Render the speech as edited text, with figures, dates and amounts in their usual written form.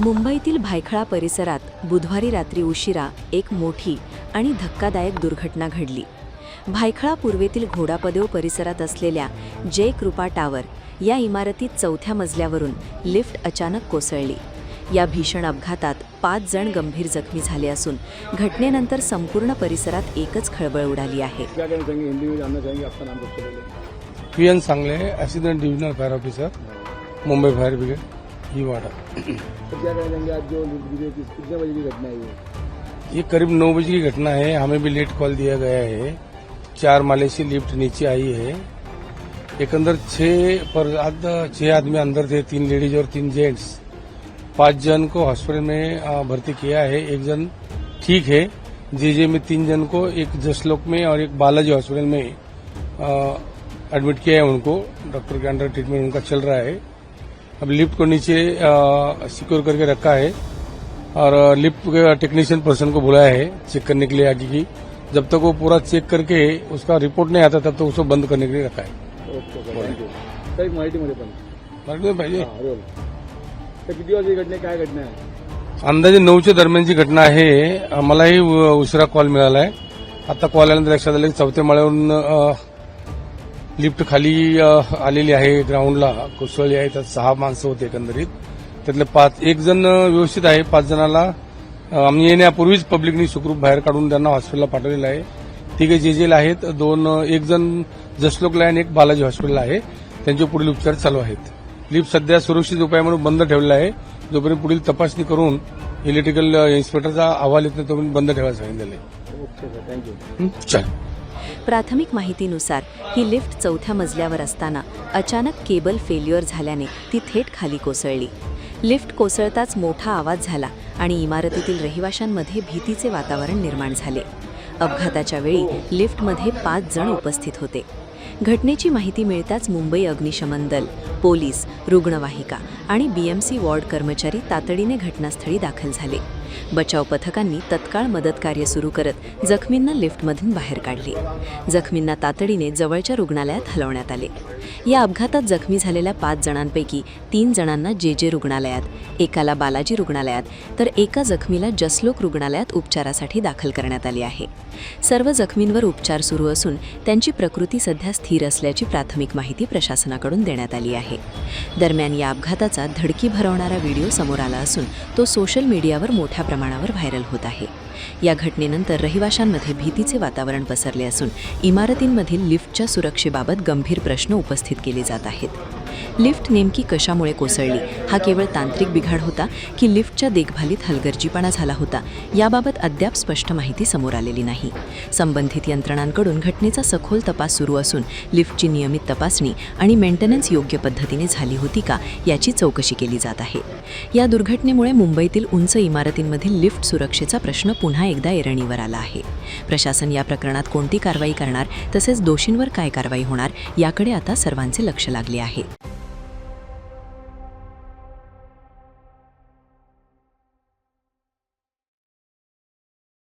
मुंबईतील भायखळा परिसरात बुधवारी रात्री उशिरा एक मोठी आणि धक्कादायक दुर्घटना घडली। भायखळा पूर्वेतील घोडापदेव परिसरात असलेल्या जय कृपा टावर या इमारतीत 4थ्या मजल्यावरून लिफ्ट अचानक कोसळली। या भीषण अपघातात 5 जण गंभीर जखमी झाले असून घटनेनंतर संपूर्ण परिसरात एकच खळबळ उडाली आहे। पीएन सांगले, assistant divisional fire officer, Mumbai fire brigade, ही वाड़ा। क्या कहना चाहेंगे आज जो कितने बजे की घटना है ये करीब 9 बजे की घटना है। हमें भी लेट कॉल दिया गया है। 4 माले से लिफ्ट नीचे आई है। एक अंदर 6 आदमी अंदर थे, 3 लेडीज और 3 जेंट्स। 5 जन को हॉस्पिटल में भर्ती किया है। एक जन ठीक है। जेजे में 3 जन को, एक जसलोक में और एक बालाजी हॉस्पिटल में एडमिट किया है। उनको डॉक्टर के अंडर ट्रीटमेंट उनका चल रहा है। अब लिफ्ट को नीचे सिक्योर करके रखा है और लिफ्ट के टेक्नीशियन पर्सन को बुलाया है चेक करने के लिए आगे की। जब तक वो पूरा चेक करके उसका रिपोर्ट नहीं आता तब तक उसको बंद करने के लिए रखा है। ओके, माहितीमध्ये पाहिजे किती वाजता घटना, काय घटना आहे? अंदाजे 9च्या दरम्यानची घटना आहे। मलाही उशिरा कॉल मिळाला आहे। आता कॉल आल्यानंतर लक्षात आलं की 4थ्या माळ्यावरून लिफ्ट खाली आलेली आहे, ग्राउंडला कोसळली आहे। त्यात 6 माणसं होते एकंदरीत। त्यातले 1 जण व्यवस्थित आहे। 5 जणांना आम्ही येण्यापूर्वीच पब्लिकनी सुखरूप बाहेर काढून त्यांना हॉस्पिटलला पाठवलेलं आहे। तिघे जेजेला आहेत, 1 जण जसलोकला आणि 1 बालाजी हॉस्पिटलला आहे। त्यांचे पुढील उपचार चालू आहेत। लिफ्ट सध्या सुरक्षित उपाय म्हणून बंद ठेवलेला आहे। जोपर्यंत पुढील तपासणी करून इलेक्ट्रिकल इन्स्पेक्टरचा अहवाल येत नाही तोपर्यंत बंद ठेवायला सांगितलेलं आहे। Okay sir, thank you. चालेल। प्राथमिक माहितीनुसार ही लिफ्ट 4थ्या मजल्यावर असताना अचानक केबल फेल्युअर झाल्याने ती थेट खाली कोसळली। लिफ्ट कोसळताच मोठा आवाज झाला आणि इमारतीतील रहिवाशांमध्ये भीतीचे वातावरण निर्माण झाले। अपघाताच्या वेळी लिफ्टमध्ये 5 जण उपस्थित होते। घटनेची माहिती मिळताच मुंबई अग्निशमन दल, पोलीस, रुग्णवाहिका आणि बीएमसी वॉर्ड कर्मचारी तातडीने घटनास्थळी दाखल झाले। बचाव पथकांनी तत्काळ मदत कार्य सुरू करत जखमींना लिफ्टमधून बाहेर काढले। जखमींना तातडीने जवळच्या रुग्णालयात हलवण्यात आले। या अपघातात जखमी झालेल्या 5 जणांपैकी 3 जणांना जेजे रुग्णालयात, एकाला बालाजी रुग्णालयात तर एका जखमीला जसलोक रुग्णालयात उपचारासाठी दाखल करण्यात आले आहे। सर्व जखमींवर उपचार सुरू असून त्यांची प्रकृती सध्या स्थिर असल्याची प्राथमिक माहिती प्रशासनाकडून देण्यात आली आहे। दरम्यान या अपघाताचा धडकी भरवणारा व्हिडिओ समोर आला असून तो सोशल मीडियावर मोठ्या प्रमाणावर व्हायरल होत आहे। या घटनेनंतर रहिवाशांमध्ये भीतीचे वातावरण पसरले असून इमारतींमधील लिफ्टच्या सुरक्षेबाबत गंभीर प्रश्न उपस्थित केले जात आहेत। लिफ्ट नेमकी कशामुळे कोसळली, हा केवळ तांत्रिक बिघाड होता की लिफ्टच्या देखभालीत हलगर्जीपणा झाला होता, याबाबत अद्याप स्पष्ट माहिती समोर आलेली नाही। संबंधित यंत्रणांकडून घटनेचा सखोल तपास सुरू असून लिफ्टची नियमित तपासणी आणि मेंटेनन्स योग्य पद्धतीने झाली होती का याची चौकशी केली जात आहे। या दुर्घटनेमुळे मुंबईतील उंच इमारतींमधील लिफ्ट सुरक्षेचा प्रश्न पुन्हा एकदा ऐरणीवर आला आहे। प्रशासन या प्रकरणात कोणती कारवाई करणार तसेच दोषींवर काय कारवाई होणार याकडे आता सर्वांचे लक्ष लागले आहे।